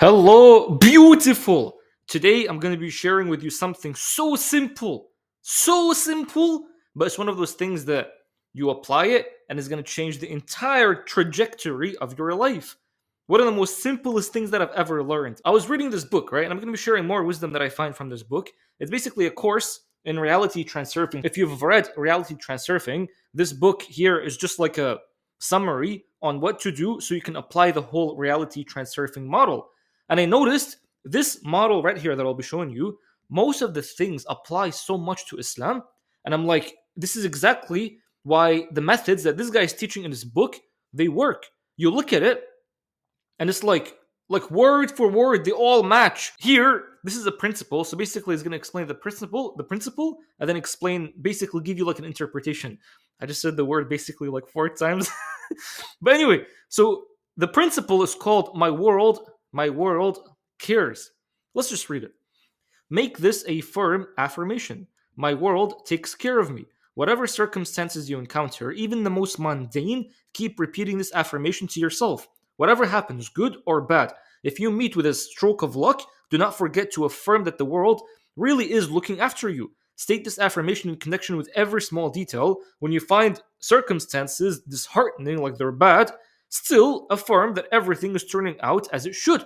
Hello, beautiful. Today I'm going to be sharing with you something so simple, but it's one of those things that you apply it and it's going to change the entire trajectory of your life. One of the most simplest things that I've ever learned. I was reading this book, right? And I'm going to be sharing more wisdom that I find from this book. It's basically a course in reality transurfing. If you've read reality transurfing, this book here is just like a summary on what to do so you can apply the whole reality transurfing model. And I noticed this model right here that I'll be showing you, most of the things apply so much to Islam. And I'm like, this is exactly why the methods that this guy is teaching in his book, they work. You look at it, and it's like word for word, they all match. Here, this is a principle. So basically, it's going to explain the principle, and then explain, basically give you like an interpretation. I just said the word basically like four times. But anyway, so the principle is called my world cares. Let's just read it. Make this a firm affirmation. My world takes care of me. Whatever circumstances you encounter, even the most mundane, keep repeating this affirmation to yourself. Whatever happens, good or bad, if you meet with a stroke of luck, do not forget to affirm that the world really is looking after you. State this affirmation in connection with every small detail. When you find circumstances disheartening, like they're bad, still affirm that everything is turning out as it should.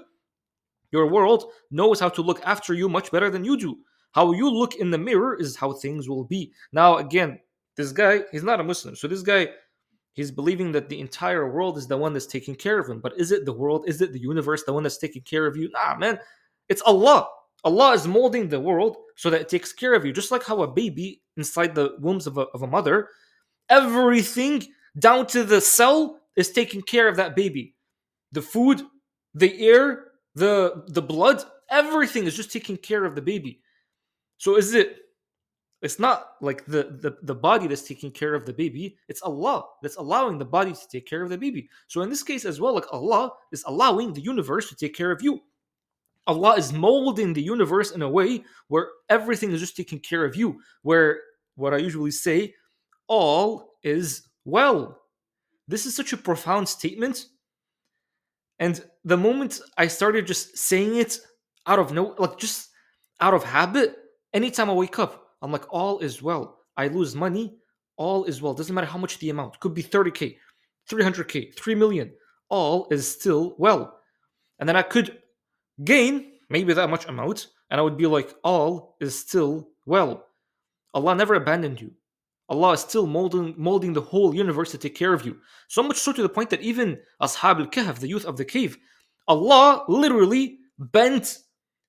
Your world knows how to look after you much better than you do. How you look in the mirror is how things will be. Now, again, this guy, he's not a Muslim. So, this guy, he's believing that the entire world is the one that's taking care of him. But is it the world? Is it the universe, the one that's taking care of you? Nah, man. It's Allah. Allah is molding the world so that it takes care of you. Just like how a baby inside the wombs of a mother, everything down to the cell is taking care of that baby. The food, the air, the blood, everything is just taking care of the baby. So it's not like the body that's taking care of the baby, it's Allah that's allowing the body to take care of the baby. So in this case as well, like Allah is allowing the universe to take care of you. Allah is molding the universe in a way where everything is just taking care of you, where what I usually say, all is well. This is such a profound statement. And the moment I started just saying it out of no, like just out of habit, anytime I wake up, I'm like, all is well. I lose money, all is well. Doesn't matter how much the amount. Could be 30K, 300K, 3 million. All is still well. And then I could gain maybe that much amount, and I would be like, all is still well. Allah never abandoned you. Allah is still molding the whole universe to take care of you. So much so to the point that even Ashab al-Kahf, the youth of the cave, Allah literally bent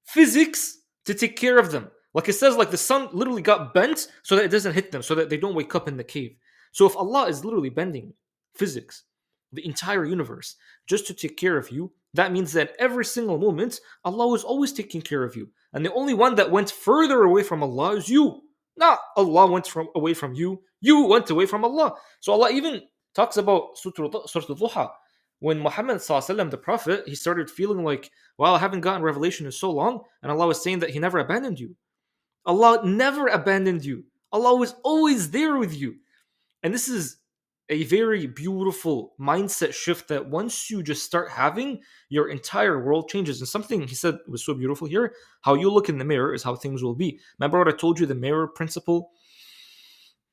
physics to take care of them. Like it says, like the sun literally got bent so that it doesn't hit them, so that they don't wake up in the cave. So if Allah is literally bending physics, the entire universe, just to take care of you, that means that every single moment, Allah was always taking care of you. And the only one that went further away from Allah is you. Not Allah went away from you. You went away from Allah. So Allah even talks about Surah Al-Duha. When Muhammad Sallallahu the Prophet, he started feeling like, well, I haven't gotten revelation in so long, and Allah was saying that He never abandoned you. Allah never abandoned you. Allah was always there with you. And this is a very beautiful mindset shift that once you just start having, your entire world changes. And something he said was so beautiful here, how you look in the mirror is how things will be. Remember what I told you, the mirror principle?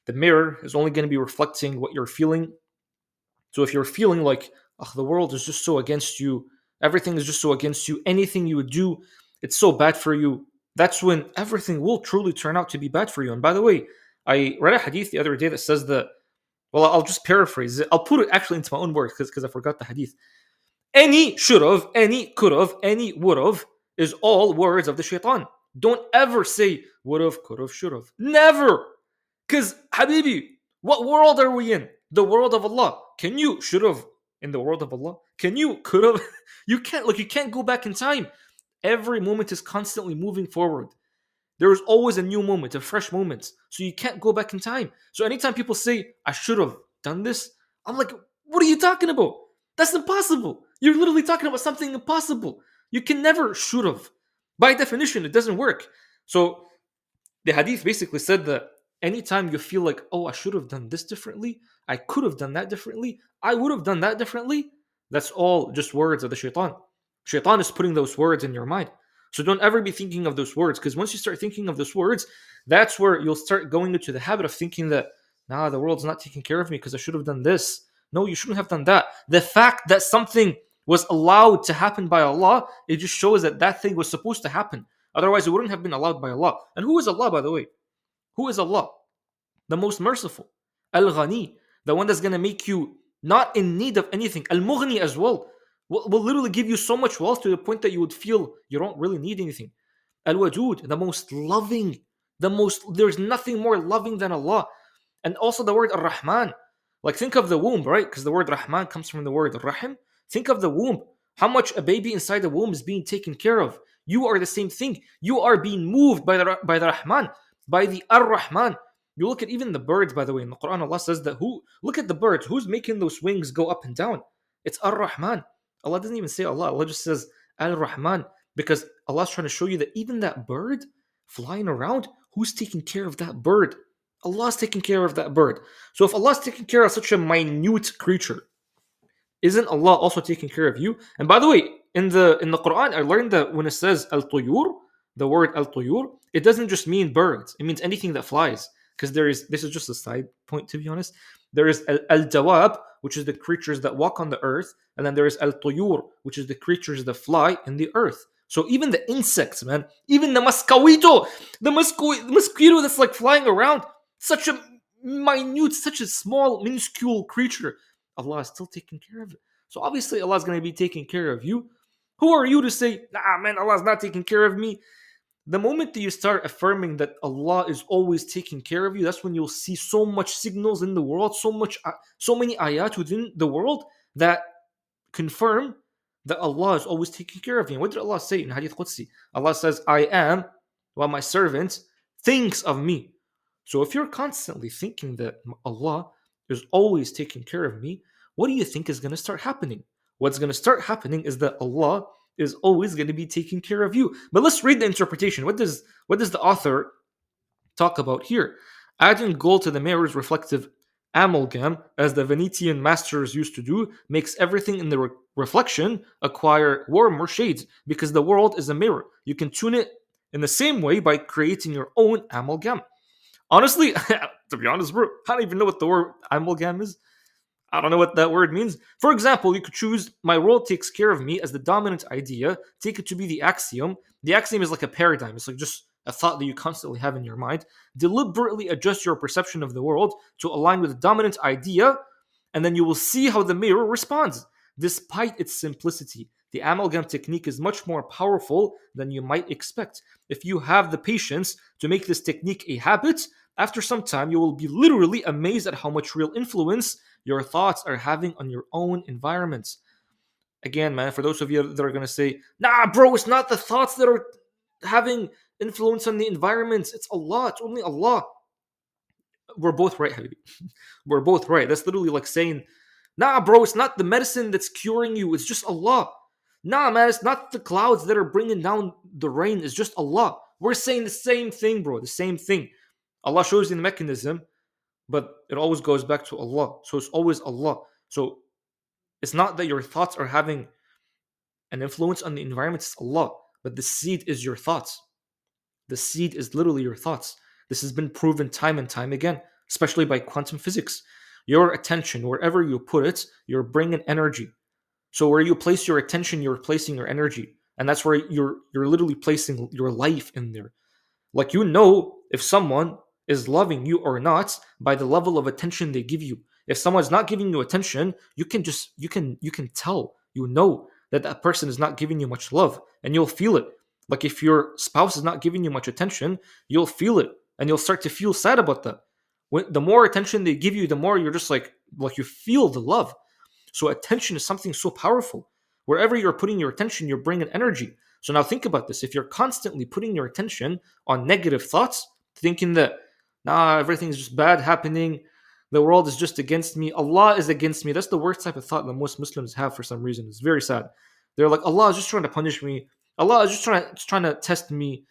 The mirror is only going to be reflecting what you're feeling. So if you're feeling like, oh, the world is just so against you, everything is just so against you, anything you would do, it's so bad for you, that's when everything will truly turn out to be bad for you. And by the way, I read a hadith the other day that says that, well, I'll just paraphrase it. I'll put it actually into my own words because I forgot the hadith. Any should have, any could have, any would have is all words of the shaitan. Don't ever say would have, could have, should have. Never. Because, Habibi, what world are we in? The world of Allah. Can you should have in the world of Allah? Can you could have? You can't. Look, you can't go back in time. Every moment is constantly moving forward. There is always a new moment, a fresh moment. So you can't go back in time. So anytime people say, I should have done this, I'm like, what are you talking about? That's impossible. You're literally talking about something impossible. You can never should have. By definition, it doesn't work. So the hadith basically said that anytime you feel like, oh, I should have done this differently, I could have done that differently, I would have done that differently, that's all just words of the shaitan. Shaitan is putting those words in your mind. So don't ever be thinking of those words, because once you start thinking of those words, that's where you'll start going into the habit of thinking that, nah, the world's not taking care of me because I should have done this. No, you shouldn't have done that. The fact that something was allowed to happen by Allah, it just shows that that thing was supposed to happen. Otherwise, it wouldn't have been allowed by Allah. And who is Allah, by the way? Who is Allah? The most merciful. Al-Ghani, the one that's going to make you not in need of anything. Al-Mughni as well. Will literally give you so much wealth to the point that you would feel you don't really need anything. Al-Wadud, the most loving. There's nothing more loving than Allah. And also the word Ar-Rahman. Like think of the womb, right? Because the word Rahman comes from the word Rahim. Think of the womb. How much a baby inside the womb is being taken care of. You are the same thing. You are being moved by the Rahman, by the Ar-Rahman. You look at even the birds, by the way, in the Quran, Allah says that look at the birds, who's making those wings go up and down? It's Ar-Rahman. Allah doesn't even say Allah just says Al-Rahman, because Allah's trying to show you that even that bird flying around, who's taking care of that bird? Allah's taking care of that bird. So if Allah's taking care of such a minute creature, isn't Allah also taking care of you? And by the way, in the Quran, I learned that when it says al-tuyur, the word al-tuyur, it doesn't just mean birds. It means anything that flies. Because this is just a side point, to be honest. There is al-jawab, which is the creatures that walk on the earth, and then there is al-tuyur, which is the creatures that fly in the earth. So even the insects, man, even the mosquito that's like flying around, such a minute, such a small, minuscule creature, Allah is still taking care of it. So obviously Allah is going to be taking care of you. Who are you to say, nah, man, Allah is not taking care of me? The moment that you start affirming that Allah is always taking care of you, that's when you'll see so much signals in the world, so many ayat within the world that confirm that Allah is always taking care of you. What did Allah say in Hadith Qudsi? Allah says, I am while my servant thinks of me. So if you're constantly thinking that Allah is always taking care of me, what do you think is going to start happening? What's going to start happening is that Allah is always going to be taking care of you. But let's read the interpretation. What does the author talk about here? Adding gold to the mirror's reflective amalgam, as the Venetian masters used to do, makes everything in the reflection acquire warmer shades, because the world is a mirror. You can tune it in the same way by creating your own amalgam. Honestly, to be honest, bro, I don't even know what the word amalgam is. I don't know what that word means. For example, you could choose my world takes care of me as the dominant idea, take it to be the axiom. The axiom is like a paradigm. It's like just a thought that you constantly have in your mind. Deliberately adjust your perception of the world to align with the dominant idea, and then you will see how the mirror responds. Despite its simplicity, the amalgam technique is much more powerful than you might expect. If you have the patience to make this technique a habit, after some time you will be literally amazed at how much real influence your thoughts are having on your own environments. Again, man, for those of you that are going to say, nah, bro, it's not the thoughts that are having influence on the environments. It's Allah. It's only Allah. We're both right, Habibi. We're both right. That's literally like saying, nah, bro, it's not the medicine that's curing you. It's just Allah. Nah, man, it's not the clouds that are bringing down the rain. It's just Allah. We're saying the same thing, bro. The same thing. Allah shows you the mechanism, but it always goes back to Allah. So it's always Allah. So it's not that your thoughts are having an influence on the environment, it's Allah. But the seed is your thoughts. The seed is literally your thoughts. This has been proven time and time again, especially by quantum physics. Your attention, wherever you put it, you're bringing energy. So where you place your attention, you're placing your energy. And that's where you're literally placing your life in there. Like, you know if someone is loving you or not by the level of attention they give you. If someone's not giving you attention, you can tell, that person is not giving you much love, and you'll feel it. Like if your spouse is not giving you much attention, you'll feel it, and you'll start to feel sad about that. The more attention they give you, the more you're just like you feel the love. So attention is something so powerful. Wherever you're putting your attention, you're bringing energy. So now think about this. If you're constantly putting your attention on negative thoughts, thinking that, nah, everything's just bad happening, the world is just against me, Allah is against me. That's the worst type of thought that most Muslims have for some reason. It's very sad. They're like, Allah is just trying to punish me. Allah is just trying to test me.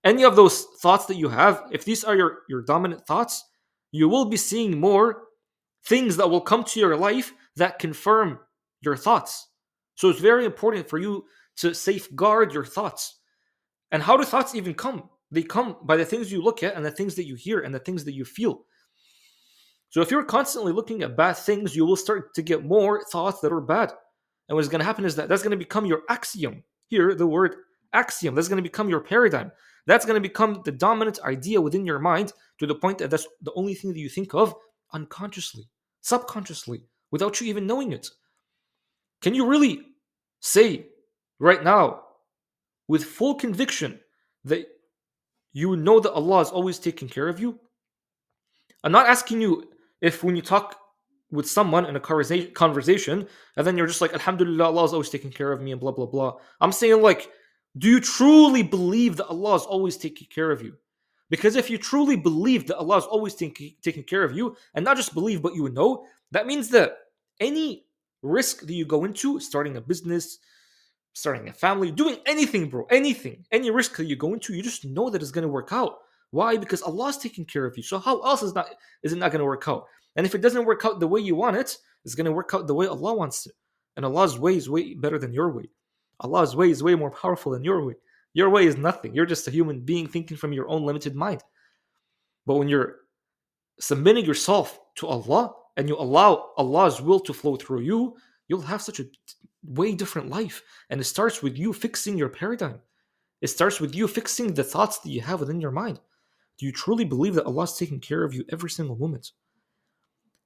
Any of those thoughts that you have, if these are your dominant thoughts, you will be seeing more things that will come to your life that confirm your thoughts. So it's very important for you to safeguard your thoughts. And how do thoughts even come? They come by the things you look at and the things that you hear and the things that you feel. So if you're constantly looking at bad things, you will start to get more thoughts that are bad. And what's going to happen is that that's going to become your axiom. Here, the word axiom, that's going to become your paradigm. That's going to become the dominant idea within your mind to the point that that's the only thing that you think of unconsciously, subconsciously, without you even knowing it. Can you really say right now with full conviction that you know that Allah is always taking care of you? I'm not asking you if when you talk with someone in a conversation and then you're just like, Alhamdulillah, Allah is always taking care of me and blah, blah, blah. I'm saying, like, do you truly believe that Allah is always taking care of you? Because if you truly believe that Allah is always taking care of you, and not just believe, but you know, that means that any risk that you go into, starting a business, starting a family, doing anything, bro, anything, any risk that you go into, you just know that it's going to work out. Why? Because Allah's taking care of you. So how else is it not going to work out? And if it doesn't work out the way you want it, it's going to work out the way Allah wants it. And Allah's way is way better than your way. Allah's way is way more powerful than your way. Your way is nothing. You're just a human being thinking from your own limited mind. But when you're submitting yourself to Allah and you allow Allah's will to flow through you, you'll have such a way different life. And it starts with you fixing your paradigm. It starts with you fixing the thoughts that you have within your mind. Do you truly believe that Allah is taking care of you every single moment?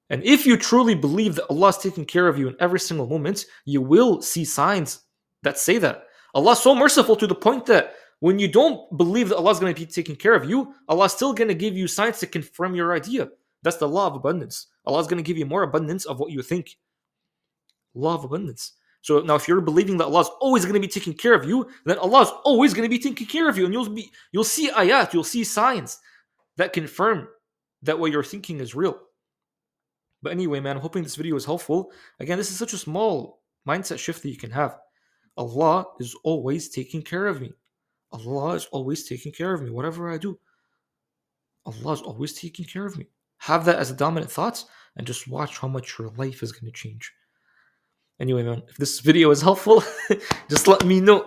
And if you truly believe that Allah is taking care of you in every single moment, you will see signs that say that. Allah is so merciful to the point that when you don't believe that Allah is going to be taking care of you, Allah is still going to give you signs to confirm your idea. That's the law of abundance. Allah is going to give you more abundance of what you think. Law of abundance. So now if you're believing that Allah is always going to be taking care of you, then Allah is always going to be taking care of you. And you'll see ayat, you'll see signs that confirm that what you're thinking is real. But anyway, man, I'm hoping this video is helpful. Again, this is such a small mindset shift that you can have. Allah is always taking care of me. Allah is always taking care of me. Whatever I do, Allah is always taking care of me. Have that as a dominant thought and just watch how much your life is going to change. Anyway, man, if this video is helpful, just let me know.